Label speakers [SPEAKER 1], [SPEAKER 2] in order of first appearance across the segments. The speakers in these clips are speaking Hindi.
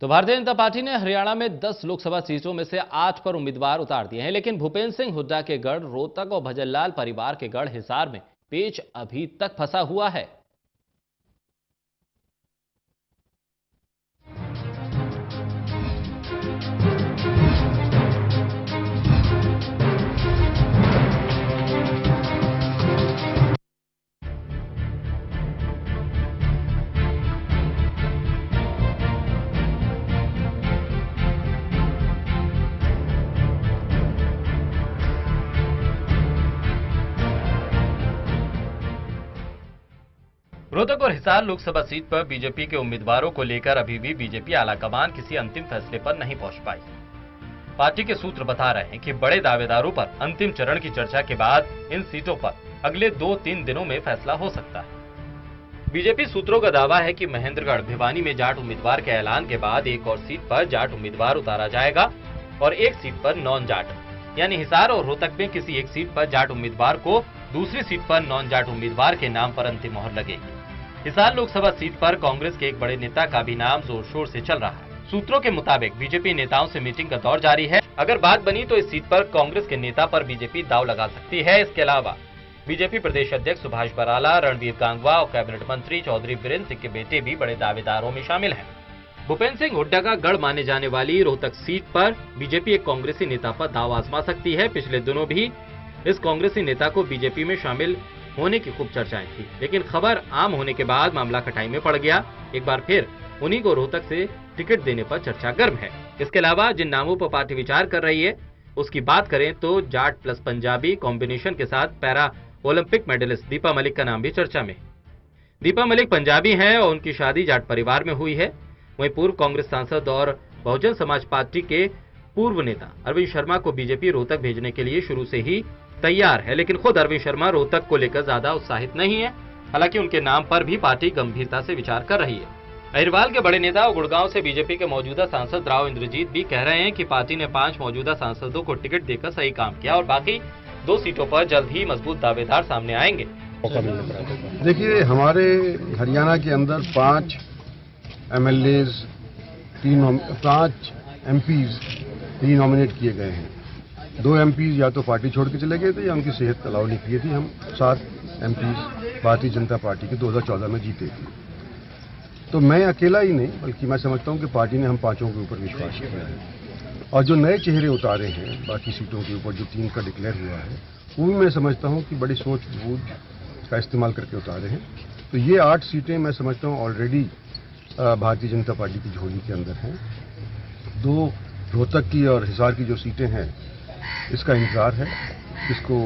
[SPEAKER 1] तो भारतीय जनता पार्टी ने हरियाणा में 10 लोकसभा सीटों में से 8 पर उम्मीदवार उतार दिए हैं, लेकिन भूपेंद्र सिंह हुड्डा के गढ़ रोहतक और भजनलाल परिवार के गढ़ हिसार में पेच अभी तक फंसा हुआ है। रोहतक और हिसार लोकसभा सीट पर बीजेपी के उम्मीदवारों को लेकर अभी भी बीजेपी आलाकमान किसी अंतिम फैसले पर नहीं पहुंच पाई। पार्टी के सूत्र बता रहे हैं कि बड़े दावेदारों पर अंतिम चरण की चर्चा के बाद इन सीटों पर अगले 2-3 दिनों में फैसला हो सकता है। बीजेपी सूत्रों का दावा है कि महेंद्रगढ़ भिवानी में जाट उम्मीदवार के ऐलान के बाद एक और सीट पर जाट उम्मीदवार उतारा जाएगा और एक सीट पर नॉन जाट यानी हिसार और रोहतक में किसी एक सीट पर जाट उम्मीदवार को दूसरी सीट पर नॉन जाट उम्मीदवार के नाम पर अंतिम मोहर लगेगी। हिसार लोकसभा सीट पर कांग्रेस के एक बड़े नेता का भी नाम जोर शोर से चल रहा है। सूत्रों के मुताबिक बीजेपी नेताओं से मीटिंग का दौर जारी है। अगर बात बनी तो इस सीट पर कांग्रेस के नेता पर बीजेपी दांव लगा सकती है। इसके अलावा बीजेपी प्रदेश अध्यक्ष सुभाष बराला, रणवीर गांगवा और कैबिनेट मंत्री चौधरी बीरेंद्र सिंह के बेटे भी बड़े दावेदारों में शामिल हैं। भूपेंद्र सिंह हुड्डा का गढ़ माने जाने वाली रोहतक सीट पर बीजेपी एक कांग्रेसी नेता पर दांव आजमा सकती है। पिछले दिनों भी इस कांग्रेसी नेता को बीजेपी में शामिल होने की खूब चर्चाएं थी, लेकिन खबर आम होने के बाद मामला खटाई में पड़ गया। एक बार फिर उन्हीं को रोहतक से टिकट देने पर चर्चा गर्म है। इसके अलावा जिन नामों पर पार्टी विचार कर रही है उसकी बात करें तो जाट प्लस पंजाबी कॉम्बिनेशन के साथ para Olympic medallist Deepa Malik का नाम भी चर्चा में। दीपा मलिक पंजाबी हैं और उनकी शादी जाट परिवार में हुई है। वहीं पूर्व कांग्रेस सांसद और बहुजन समाज पार्टी के पूर्व नेता अरविंद शर्मा को बीजेपी रोहतक भेजने के लिए शुरू से ही तैयार है, लेकिन खुद अरविंद शर्मा रोहतक को लेकर ज्यादा उत्साहित नहीं है। हालांकि उनके नाम पर भी पार्टी गंभीरता से विचार कर रही है। अहिरवाल के बड़े नेता और गुड़गांव से बीजेपी के मौजूदा सांसद राव इंद्रजीत भी कह रहे हैं कि पार्टी ने 5 मौजूदा सांसदों को टिकट देकर सही काम किया और बाकी 2 सीटों पर जल्द ही मजबूत दावेदार सामने आएंगे।
[SPEAKER 2] देखिए, हमारे हरियाणा के अंदर 5 MLAs, 5 MPs नॉमिनेट किए गए हैं। 2 MPs या तो पार्टी छोड़ के चले गए थे या उनकी सेहत अलाउ नहीं किए थे। हम 7 MPs भारतीय जनता पार्टी के 2014 में जीते थे। तो मैं अकेला ही नहीं बल्कि मैं समझता हूं कि पार्टी ने हम 5 के ऊपर विश्वास किया है और जो नए चेहरे उतारे हैं बाकी सीटों के ऊपर जो 3 का डिक्लेयर हुआ है वो भी मैं समझता हूं कि बड़ी सोच बूझ का इस्तेमाल करके उतारे हैं। तो ये 8 सीटें मैं समझता हूं ऑलरेडी भारतीय जनता पार्टी की झोली के अंदर हैं। 2 रोहतक की और हिसार की जो सीटें हैं इसका इंतजार है, इसको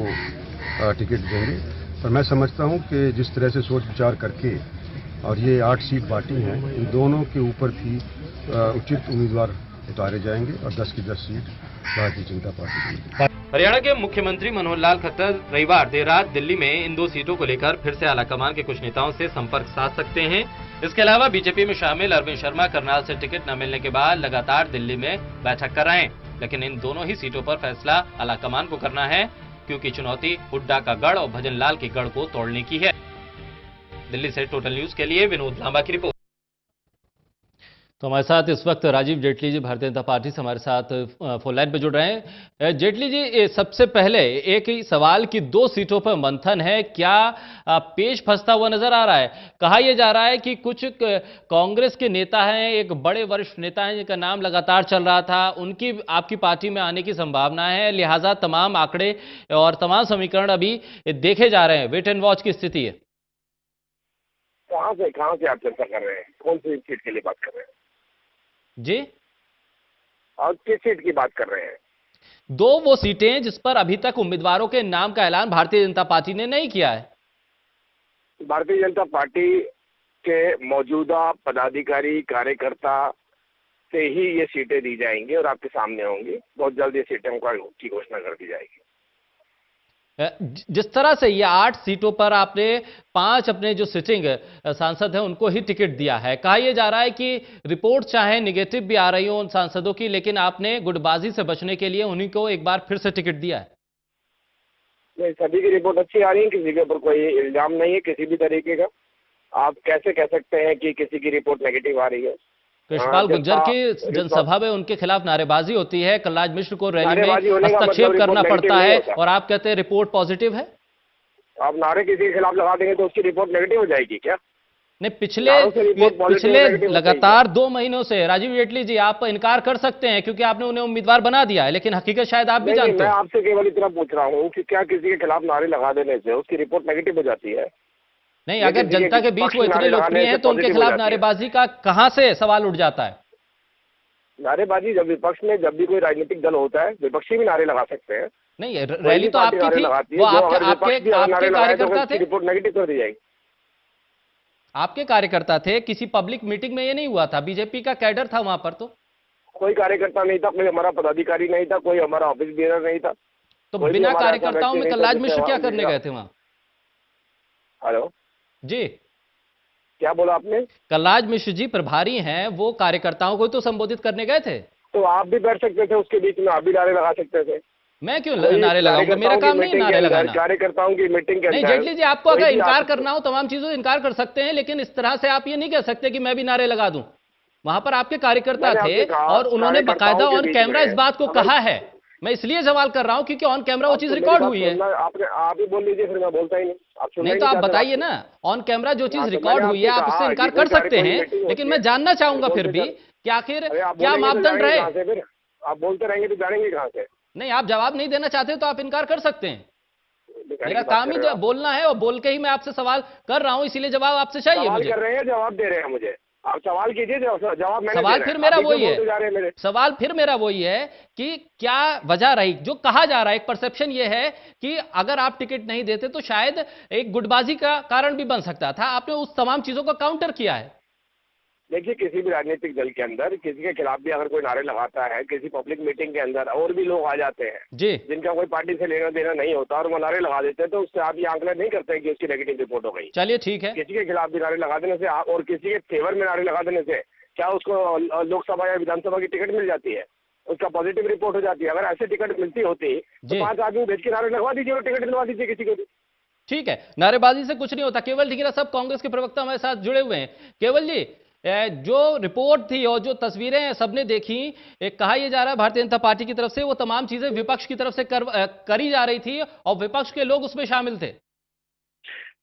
[SPEAKER 2] टिकट देंगे। पर मैं समझता हूं कि जिस तरह से सोच विचार करके और ये 8 सीट बांटी हैं, इन दोनों के ऊपर भी उचित उम्मीदवार उतारे जाएंगे और 10 की 10 सीट भारतीय जनता पार्टी की।
[SPEAKER 1] हरियाणा के मुख्यमंत्री मनोहर लाल खट्टर रविवार देर रात दिल्ली में इन 2 सीटों को लेकर फिर से आलाकमान के कुछ नेताओं से संपर्क साध सकते हैं। इसके अलावा बीजेपी में शामिल अरविंद शर्मा करनाल से टिकट न मिलने के बाद लगातार दिल्ली में बैठक कर रहे हैं, लेकिन इन दोनों ही सीटों पर फैसला आलाकमान को करना है क्योंकि चुनौती हुड्डा का गढ़ और भजनलाल के गढ़ को तोड़ने की है। दिल्ली से टोटल न्यूज के लिए विनोद लांबा की रिपोर्ट। तो हमारे साथ इस वक्त राजीव जेटली जी भारतीय जनता पार्टी से हमारे साथ फोन लाइन पर जुड़ रहे हैं। जेटली जी, सबसे पहले एक ही सवाल कि 2 सीटों पर मंथन है, क्या पेच फंसता हुआ नजर आ रहा है? कहा यह जा रहा है कि कुछ कांग्रेस के नेता हैं, एक बड़े वरिष्ठ नेता हैं जिनका नाम लगातार चल रहा था, उनकी आपकी पार्टी में आने की संभावना है, लिहाजा तमाम आंकड़े और तमाम समीकरण अभी देखे जा रहे हैं, वेट एंड वॉच की स्थिति है।
[SPEAKER 3] कहां से आप चर्चा कर रहे हैं? कौन सी सीट के लिए बात कर रहे हैं
[SPEAKER 1] जी?
[SPEAKER 3] और किस सीट की बात कर रहे हैं?
[SPEAKER 1] 2 वो सीटें जिस पर अभी तक उम्मीदवारों के नाम का ऐलान भारतीय जनता पार्टी ने नहीं किया है।
[SPEAKER 3] भारतीय जनता पार्टी के मौजूदा पदाधिकारी कार्यकर्ता से ही ये सीटें दी जाएंगी और आपके सामने होंगी। बहुत जल्द ये सीटें की घोषणा कर दी जाएगी।
[SPEAKER 1] जिस तरह से ये 8 सीटों पर आपने 5 अपने जो सिटिंग सांसद हैं उनको ही टिकट दिया है, कहा यह जा रहा है कि रिपोर्ट चाहे निगेटिव भी आ रही हो उन सांसदों की, लेकिन आपने गुटबाजी से बचने के लिए उन्हीं को एक बार फिर से टिकट दिया है।
[SPEAKER 3] नहीं, सभी की रिपोर्ट अच्छी आ रही है, किसी के ऊपर कोई इल्जाम नहीं है किसी भी तरीके का। आप कैसे कह सकते हैं कि किसी की रिपोर्ट नेगेटिव आ रही है?
[SPEAKER 1] कृष्णपाल गुर्जर की जनसभा में उनके खिलाफ नारेबाजी होती है, कलराज मिश्र को रैली में हस्तक्षेप करना पड़ता है और आप कहते हैं रिपोर्ट पॉजिटिव है।
[SPEAKER 3] आप नारे किसी के खिलाफ लगा देंगे तो उसकी रिपोर्ट नेगेटिव हो जाएगी क्या?
[SPEAKER 1] नहीं, पिछले लगातार 2 महीनों से राजीव जेटली जी आप इनकार कर सकते हैं क्योंकि आपने उन्हें उम्मीदवार बना दिया है, लेकिन हकीकत शायद आप भी जानते
[SPEAKER 3] मैं
[SPEAKER 1] हैं।
[SPEAKER 3] आपसे केवल इतना पूछ रहा हूँ कि क्या किसी के खिलाफ नारे लगा देने से उसकी रिपोर्ट नेगेटिव हो जाती है?
[SPEAKER 1] नहीं, अगर जनता के बीच वो इतने लोकप्रिय हैं तो उनके खिलाफ नारेबाजी का कहां से सवाल उठ जाता है?
[SPEAKER 3] नारेबाजी जब विपक्ष में जब भी कोई राजनीतिक दल होता है, विपक्षी भी नारे लगा सकते हैं।
[SPEAKER 1] नहीं, रैली तो आपकी थी, वो आपके कार्यकर्ता थे,
[SPEAKER 3] रिपोर्ट नेगेटिव कर दी जाएगी।
[SPEAKER 1] आपके कार्यकर्ता थे, किसी पब्लिक मीटिंग में ये नहीं हुआ था, बीजेपी का कैडर था वहां पर। तो
[SPEAKER 3] कोई कार्यकर्ता नहीं था, कोई हमारा पदाधिकारी नहीं था, कोई हमारा ऑफिस बेयर नहीं था।
[SPEAKER 1] तो बिना कार्यकर्ताओं में कलराज मिश्र क्या करने गए थे वहां?
[SPEAKER 3] हेलो
[SPEAKER 1] जी,
[SPEAKER 3] क्या बोला आपने?
[SPEAKER 1] कलराज मिश्र जी प्रभारी हैं, वो कार्यकर्ताओं को तो संबोधित करने गए थे।
[SPEAKER 3] तो आप भी बैठ सकते थे उसके बीच में, आप भी नारे लगा सकते थे।
[SPEAKER 1] मैं क्यों नारे लगाऊंगा? मेरा काम नहीं नारे लगाना।
[SPEAKER 3] कार्यकर्ताओं की मीटिंग के अंदर
[SPEAKER 1] नहीं जेटली जी, आपको अगर इनकार करना हो तमाम चीजों से इनकार कर सकते हैं, लेकिन इस तरह से आप ये नहीं कह सकते कि मैं भी नारे लगा दूं। वहां पर आपके कार्यकर्ता थे और उन्होंने बाकायदा ऑन कैमरा इस बात को कहा है। मैं इसलिए सवाल कर रहा हूं क्योंकि ऑन कैमरा वो चीज रिकॉर्ड हुई है।
[SPEAKER 3] आप ही बोल लीजिए, फिर मैं बोलता ही नहीं।
[SPEAKER 1] नहीं तो आप बताइए ना, ऑन कैमरा जो चीज रिकॉर्ड हुई है आप इससे इनकार कर सकते हैं, लेकिन मैं जानना चाहूंगा फिर भी कि आखिर क्या मापदंड रहे।
[SPEAKER 3] आप बोलते रहेंगे तो जानेंगे कहां से?
[SPEAKER 1] नहीं, आप जवाब नहीं देना चाहते तो आप इनकार कर सकते हैं। मेरा काम ही बोलना है और बोल के ही मैं आपसे सवाल कर रहा हूं, इसीलिए जवाब आपसे चाहिए मुझे।
[SPEAKER 3] कर रहे हैं, जवाब दे रहे हैं मुझे। आप सवाल कीजिए, जवाब मैंने
[SPEAKER 1] सवाल फिर मेरा वही है, सवाल फिर मेरा वही है कि क्या वजह रही? जो कहा जा रहा है, एक परसेप्शन ये है कि अगर आप टिकट नहीं देते तो शायद एक गुटबाजी का कारण भी बन सकता था। आपने उस तमाम चीजों को काउंटर किया है।
[SPEAKER 3] देखिए, किसी भी राजनीतिक दल के अंदर किसी के खिलाफ भी अगर कोई नारे लगाता है, किसी पब्लिक मीटिंग के अंदर और भी लोग आ जाते हैं
[SPEAKER 1] जी,
[SPEAKER 3] जिनका कोई पार्टी से लेना देना नहीं होता और वो नारे लगा देते हैं, तो उससे आप ये आंकलन नहीं करते हैं कि उसकी नेगेटिव रिपोर्ट हो गई।
[SPEAKER 1] चलिए ठीक है।
[SPEAKER 3] किसी के खिलाफ भी नारे लगा देने से और किसी के फेवर में नारे लगा देने से क्या उसको लोकसभा या विधानसभा की टिकट मिल जाती है? उसका पॉजिटिव रिपोर्ट हो जाती है? अगर ऐसे टिकट मिलती होती तो 5 आदमी भेज के नारे लगवा दीजिए और टिकट दिलवा दीजिए किसी को भी।
[SPEAKER 1] ठीक है, नारेबाजी से कुछ नहीं होता। केवल ढींगरा साहब कांग्रेस के प्रवक्ता हमारे साथ जुड़े हुए हैं। केवल जी, जो रिपोर्ट थी और जो तस्वीरें सबने देखी, कहा यह जा रहा है भारतीय जनता पार्टी की तरफ से वो तमाम चीजें विपक्ष की तरफ से करी जा रही थी और विपक्ष के लोग उसमें शामिल थे।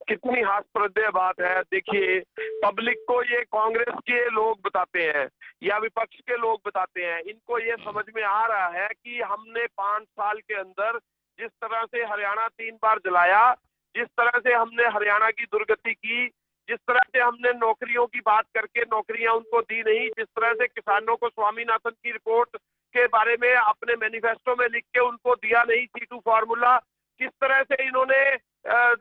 [SPEAKER 4] कितनी हास्यास्पद बात है। देखिए, पब्लिक को ये कांग्रेस के लोग बताते हैं या विपक्ष के लोग बताते हैं, इनको ये समझ में आ रहा है कि हमने 5 साल के अंदर जिस तरह से हरियाणा 3 बार जलाया, जिस तरह से हमने हरियाणा की दुर्गति की, जिस तरह से हमने नौकरियों की बात करके नौकरियां उनको दी नहीं, जिस तरह से किसानों को स्वामीनाथन की रिपोर्ट के बारे में अपने मैनिफेस्टो में लिख के उनको दिया नहीं C2 फॉर्मूला, किस तरह से इन्होंने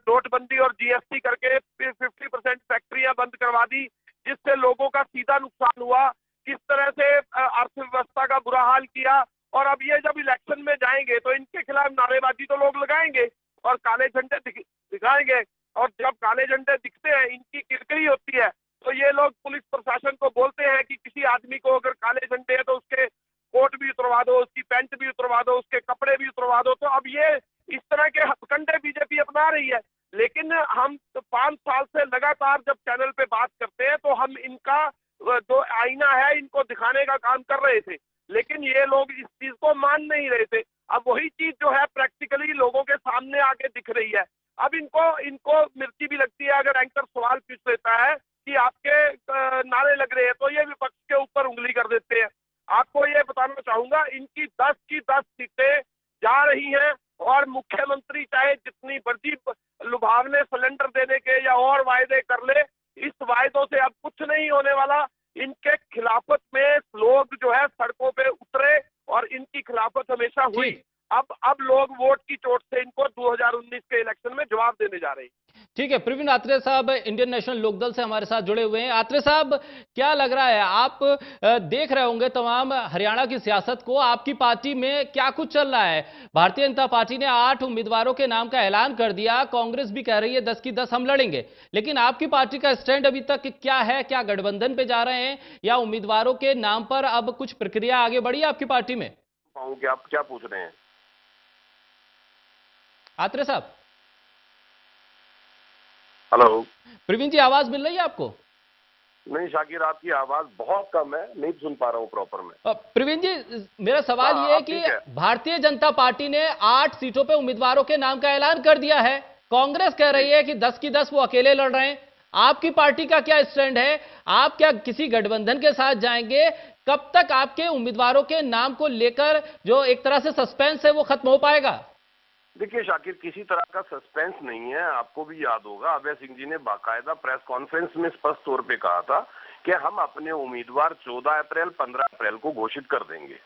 [SPEAKER 4] नोटबंदी और GST करके 50% फैक्ट्रियां बंद करवा दी, जिससे लोगों का सीधा नुकसान हुआ, किस तरह से अर्थव्यवस्था का बुरा हाल किया। और अब ये जब इलेक्शन में जाएंगे तो इनके खिलाफ नारेबाजी तो लोग लगाएंगे और काले झंडे दिखाएंगे, और जब काले झंडे दिखते हैं, इनकी किरकिरी होती है, तो ये लोग पुलिस प्रशासन को बोलते हैं कि किसी आदमी को अगर काले झंडे है तो उसके कोट भी उतरवा दो, उसकी पैंट भी उतरवा दो, उसके कपड़े भी उतरवा दो। तो अब ये इस तरह के हथकंडे बीजेपी अपना रही है। लेकिन हम 5 साल से लगातार जब चैनल पे बात करते हैं तो हम इनका जो आईना है इनको दिखाने का काम कर रहे थे, लेकिन ये लोग इस चीज को मान नहीं रहे थे। अब वही चीज जो है प्रैक्टिकली लोगों के सामने आके दिख रही है। अब इनको मिर्ची भी लगती है अगर एंकर सवाल पूछ लेता है कि आपके नारे लग रहे हैं, तो ये विपक्ष के ऊपर उंगली कर देते हैं। आपको ये बताना चाहूंगा, इनकी 10 की 10 सीटें जा रही हैं और मुख्यमंत्री चाहे जितनी मर्जी लुभावने सिलेंडर देने के या और वायदे कर ले, इस वायदों से अब कुछ नहीं होने वाला। इनके खिलाफत में लोग जो है सड़कों पे उतरे और इनकी खिलाफत हमेशा हुई। अब लोग वोट की चोट से इनको 2019 के इलेक्शन में जवाब देने जा रहे हैं।
[SPEAKER 1] ठीक है, प्रवीण आत्रे साहब इंडियन नेशनल लोकदल से हमारे साथ जुड़े हुए हैं। आत्रे साहब, क्या लग रहा है, आप देख रहे होंगे तमाम हरियाणा की सियासत को, आपकी पार्टी में क्या कुछ चल रहा है? भारतीय जनता पार्टी ने 8 उम्मीदवारों के नाम का ऐलान कर दिया, कांग्रेस भी कह रही है 10 की 10 हम लड़ेंगे, लेकिन आपकी पार्टी का स्टैंड अभी तक क्या है? क्या गठबंधन पे जा रहे हैं या उम्मीदवारों के नाम पर अब कुछ प्रक्रिया आगे बढ़ी है आपकी पार्टी में?
[SPEAKER 4] आप क्या पूछ रहे हैं
[SPEAKER 1] आत्रे साहब?
[SPEAKER 4] हेलो
[SPEAKER 1] प्रवीण जी, आवाज मिल रही है आपको?
[SPEAKER 5] नहीं शाकिर, आपकी आवाज बहुत कम है, नहीं सुन पा रहा हूँ प्रॉपर में।
[SPEAKER 6] प्रवीण जी, मेरा सवाल ये है कि भारतीय जनता पार्टी ने 8 सीटों पे उम्मीदवारों के नाम का ऐलान कर दिया है। कांग्रेस कह रही है कि 10 की 10 वो अकेले लड़ रहे हैं। आपकी पार्टी का क्या स्टैंड है? आप क्या किसी गठबंधन के साथ जाएंगे? कब तक आपके उम्मीदवारों के नाम को लेकर जो एक तरह से सस्पेंस है वो खत्म हो पाएगा?
[SPEAKER 5] देखिए शाकिर, किसी तरह का सस्पेंस नहीं है। आपको भी याद होगा, अभय सिंह जी ने बाकायदा प्रेस कॉन्फ्रेंस में स्पष्ट तौर पे कहा था कि हम अपने उम्मीदवार 14 अप्रैल 15 अप्रैल को घोषित कर देंगे।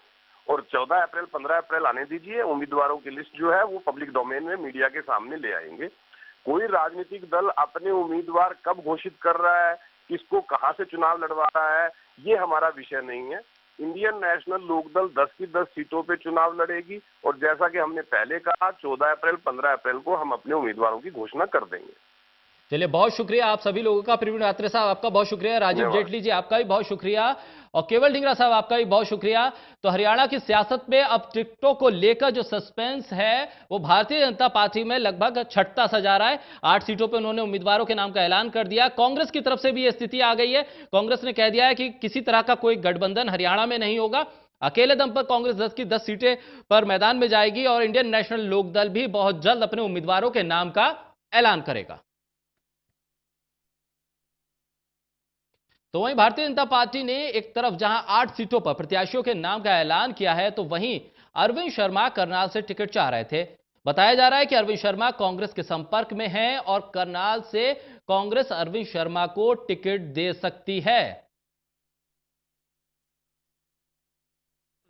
[SPEAKER 5] और 14 अप्रैल 15 अप्रैल आने दीजिए, उम्मीदवारों की लिस्ट जो है वो पब्लिक डोमेन में मीडिया के सामने ले आएंगे। कोई राजनीतिक दल अपने उम्मीदवार कब घोषित कर रहा है, किसको कहां से चुनाव लड़वा रहा है, ये हमारा विषय नहीं है। इंडियन नेशनल लोकदल 10 की 10 सीटों पे चुनाव लड़ेगी और जैसा कि हमने पहले कहा 14 अप्रैल 15 अप्रैल को हम अपने उम्मीदवारों की घोषणा कर देंगे।
[SPEAKER 6] चलिए, बहुत शुक्रिया आप सभी लोगों का। प्रवीण अत्रे साहब आपका बहुत शुक्रिया, राजीव जेटली जी आपका भी बहुत शुक्रिया, और केवल ढींगरा साहब आपका भी बहुत शुक्रिया। तो हरियाणा की सियासत में अब टिकटों को लेकर जो सस्पेंस है वो भारतीय जनता पार्टी में लगभग छठता सा जा रहा है। 8 सीटों पर उन्होंने उम्मीदवारों के नाम का ऐलान कर दिया। कांग्रेस की तरफ से भी यह स्थिति आ गई है। कांग्रेस ने कह दिया है कि किसी तरह का कोई गठबंधन हरियाणा में नहीं होगा। अकेले दम पर कांग्रेस 10 की 10 सीटें पर मैदान में जाएगी और इंडियन नेशनल लोकदल भी बहुत जल्द अपने उम्मीदवारों के नाम का ऐलान करेगा। तो वहीं भारतीय जनता पार्टी ने एक तरफ जहां 8 सीटों पर प्रत्याशियों के नाम का ऐलान किया है, तो वहीं अरविंद शर्मा करनाल से टिकट चाह रहे थे। बताया जा रहा है कि अरविंद शर्मा कांग्रेस के संपर्क में हैं और करनाल से कांग्रेस अरविंद शर्मा को टिकट दे सकती है।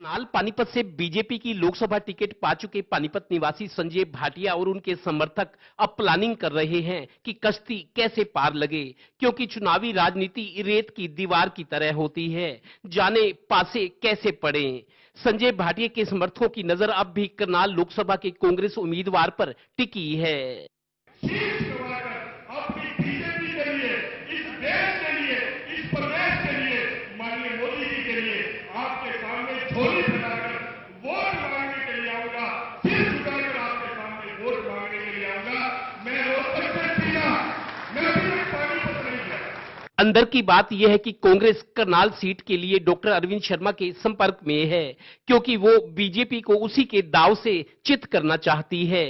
[SPEAKER 7] करनाल पानीपत से बीजेपी की लोकसभा टिकट पा चुके पानीपत निवासी संजय भाटिया और उनके समर्थक अब प्लानिंग कर रहे हैं कि कश्ती कैसे पार लगे, क्योंकि चुनावी राजनीति रेत की दीवार की तरह होती है, जाने पासे कैसे पड़े। संजय भाटिया के समर्थकों की नजर अब भी करनाल लोकसभा के कांग्रेस उम्मीदवार पर टिकी है। अंदर की बात यह है कि कांग्रेस करनाल सीट के लिए डॉक्टर अरविंद शर्मा के संपर्क में है, क्योंकि वो बीजेपी को उसी के दांव से चित करना चाहती है।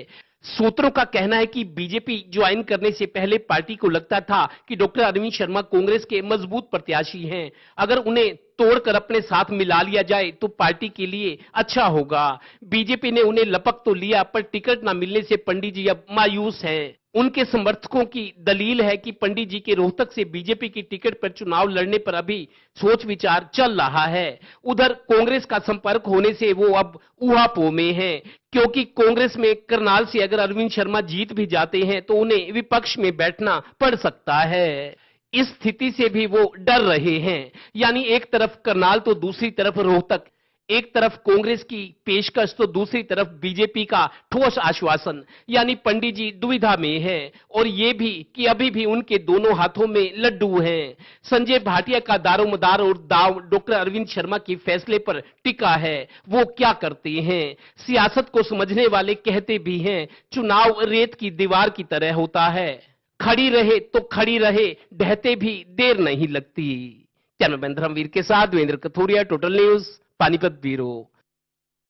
[SPEAKER 7] सूत्रों का कहना है कि बीजेपी ज्वाइन करने से पहले पार्टी को लगता था कि डॉक्टर अरविंद शर्मा कांग्रेस के मजबूत प्रत्याशी हैं। अगर उन्हें तोड़कर अपने साथ मिला लिया जाए तो पार्टी के लिए अच्छा होगा। बीजेपी ने उन्हें लपक तो लिया, पर टिकट न मिलने से पंडित जी अब मायूस हैं। उनके समर्थकों की दलील है कि पंडित जी के रोहतक से बीजेपी की टिकट पर चुनाव लड़ने पर अभी सोच विचार चल रहा है। उधर कांग्रेस का संपर्क होने से वो अब ऊहापोह में है, क्योंकि कांग्रेस में करनाल से अगर अरविंद शर्मा जीत भी जाते हैं तो उन्हें विपक्ष में बैठना पड़ सकता है। इस स्थिति से भी वो डर रहे हैं, यानी एक तरफ करनाल तो दूसरी तरफ रोहतक, एक तरफ कांग्रेस की पेशकश तो दूसरी तरफ बीजेपी का ठोस आश्वासन, यानी पंडित जी दुविधा में हैं, और ये भी कि अभी भी उनके दोनों हाथों में लड्डू हैं। संजय भाटिया का दारोमदार और दाव डॉक्टर अरविंद शर्मा के फैसले पर टिका है। वो क्या करते हैं? सियासत को समझने वाले कहते भी हैं, चुनाव रेत की दीवार की तरह होता है, खड़ी रहे तो खड़ी रहे, ढहते भी देर नहीं लगती। कैमरामैन धर्मवीर के साथ Devendra Kathoria, Total News, Panipat bureau.